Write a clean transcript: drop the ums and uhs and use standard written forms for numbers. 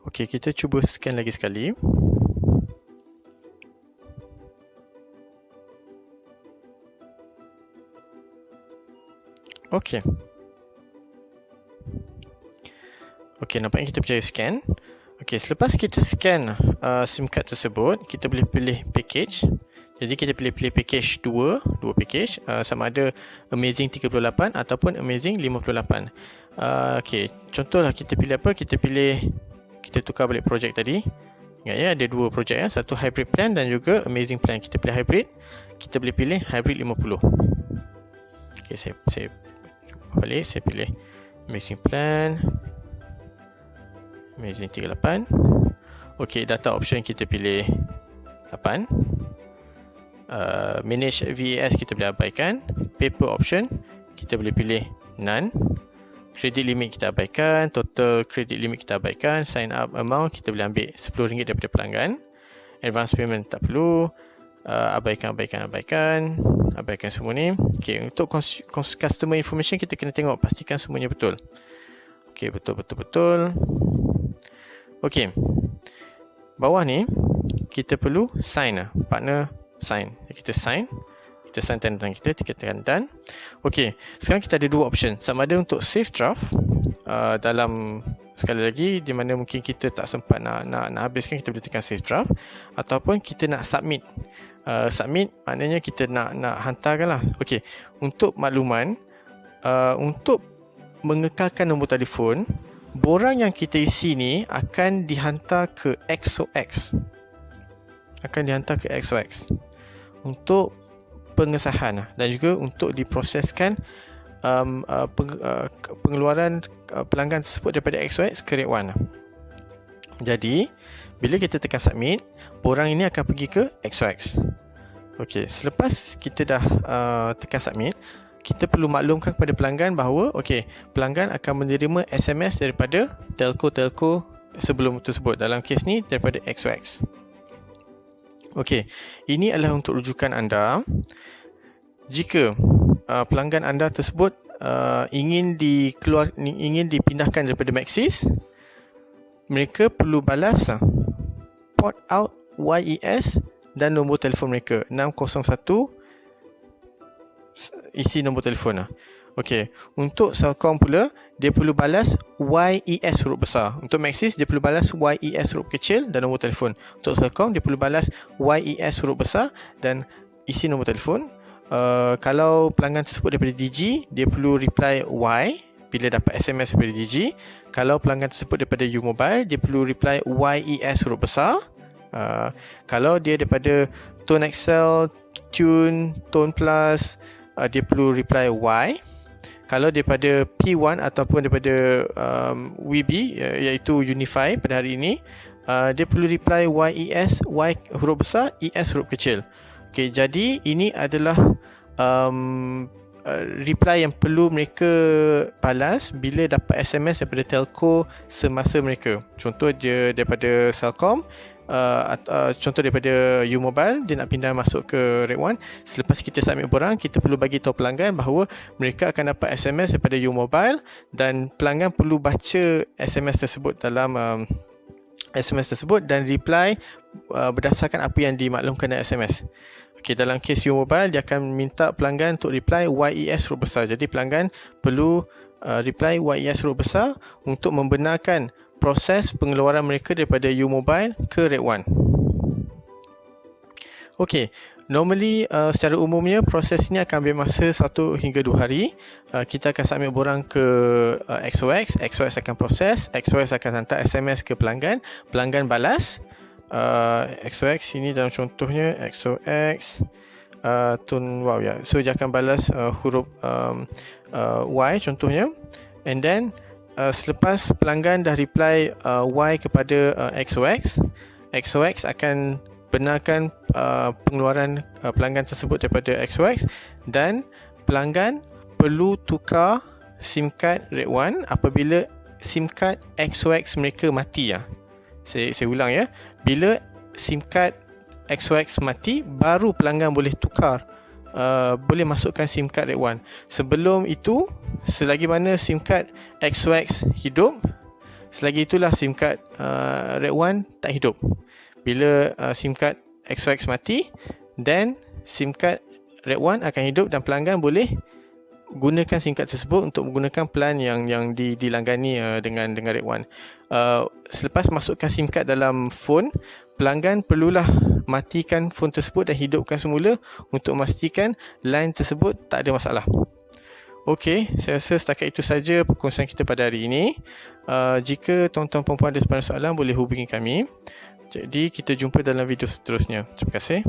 Okey, kita cuba scan lagi sekali. Okey. Okey, nampaknya kita percaya scan. Okey, selepas kita scan SIM card tersebut, kita boleh pilih package. Jadi kita pilih package dua package, sama ada Amazing 38 ataupun Amazing 58. Okey, contohlah kita pilih apa? Kita tukar balik projek tadi. Ingat ya, ada dua projek ya, satu hybrid plan dan juga Amazing plan. Kita pilih hybrid, kita boleh pilih hybrid 50. Okey, saya cuba balik, saya pilih Amazing plan, Amazing 38. Okey, data option kita pilih 8. Manage VAS kita boleh abaikan. Paper option kita boleh pilih none. Credit limit kita abaikan. Total credit limit kita abaikan. Sign up amount kita boleh ambil RM10 daripada pelanggan. Advance payment tak perlu. Abaikan semua ni. Okay, untuk customer information kita kena tengok, pastikan semuanya betul. Okay, betul. Okay, bawah ni kita perlu sign, partner sign. Kita sign tanda tangan kita tekan done. Okay, sekarang kita ada dua option, sama ada untuk save draft dalam, sekali lagi, di mana mungkin kita tak sempat nak habiskan, kita boleh tekan save draft, ataupun kita nak submit. Submit maknanya kita nak hantarkan lah. Okay, untuk makluman, untuk mengekalkan nombor telefon, borang yang kita isi ni akan dihantar ke XOX. Untuk pengesahan dan juga untuk diproseskan pengeluaran pelanggan tersebut daripada XOX ke Rate 1. Jadi, bila kita tekan submit, borang ini akan pergi ke XOX. Okey, selepas kita dah tekan submit, kita perlu maklumkan kepada pelanggan bahawa pelanggan akan menerima SMS daripada telco sebelum tersebut. Dalam kes ni daripada XOX. Okey, ini adalah untuk rujukan anda. Jika pelanggan anda tersebut ingin dipindahkan daripada Maxis, mereka perlu balas port out YES dan nombor telefon mereka 601, isi nombor telefon lah. Okey, untuk CELCOM pula dia perlu balas YES huruf besar. Untuk Maxis dia perlu balas YES huruf kecil dan nombor telefon. Untuk CELCOM dia perlu balas YES huruf besar dan isi nombor telefon. Kalau pelanggan tersebut daripada DG, dia perlu reply Y bila dapat SMS daripada DG. Kalau pelanggan tersebut daripada U-Mobile, dia perlu reply YES huruf besar. Kalau dia daripada Tone Excel, Tune, Tone Plus, dia perlu reply Y. Kalau daripada P1 ataupun daripada WeBe, iaitu Unify pada hari ini, dia perlu reply YES, Y huruf besar, ES huruf kecil. Okay, jadi ini adalah reply yang perlu mereka balas bila dapat SMS daripada telco semasa mereka. Contoh dia daripada CELCOM, contoh daripada U-Mobile, dia nak pindah masuk ke Rate 1. Selepas kita submit borang, kita perlu bagi tahu pelanggan bahawa mereka akan dapat SMS daripada U-Mobile dan pelanggan perlu baca SMS tersebut dalam SMS tersebut dan reply berdasarkan apa yang dimaklumkan dalam SMS. Okey, dalam kes U-Mobile dia akan minta pelanggan untuk reply YES huruf besar. Jadi pelanggan perlu reply YES huruf besar untuk membenarkan proses pengeluaran mereka daripada U-Mobile ke Rate 1. Okey, normally secara umumnya proses ini akan ambil masa 1 hingga 2 hari. Kita akan submit borang ke XOX, XOX akan proses, XOX akan hantar SMS ke pelanggan, pelanggan balas. XOX ini dalam contohnya XOX tone wow ya. So dia akan balas huruf Y contohnya, and then selepas pelanggan dah reply Y kepada XOX, XOX akan benarkan pengeluaran pelanggan tersebut daripada XOX dan pelanggan perlu tukar SIM card Rate 1 apabila SIM card XOX mereka mati ya. Saya ulang ya. Bila SIM card XOX mati, baru pelanggan boleh tukar, boleh masukkan SIM card Rate 1. Sebelum itu, selagi mana SIM card XOX hidup, selagi itulah SIM card Red 1 tak hidup. Bila SIM card XOX mati, then SIM card Red 1 akan hidup dan pelanggan boleh gunakan SIM card tersebut untuk menggunakan plan yang dilanggani dengan Red 1. Selepas masukkan SIM card dalam phone, pelanggan perlulah matikan phone tersebut dan hidupkan semula untuk memastikan line tersebut tak ada masalah. Okey, saya rasa setakat itu saja perkongsian kita pada hari ini. Jika tuan-tuan dan puan ada soalan boleh hubungi kami. Jadi kita jumpa dalam video seterusnya. Terima kasih.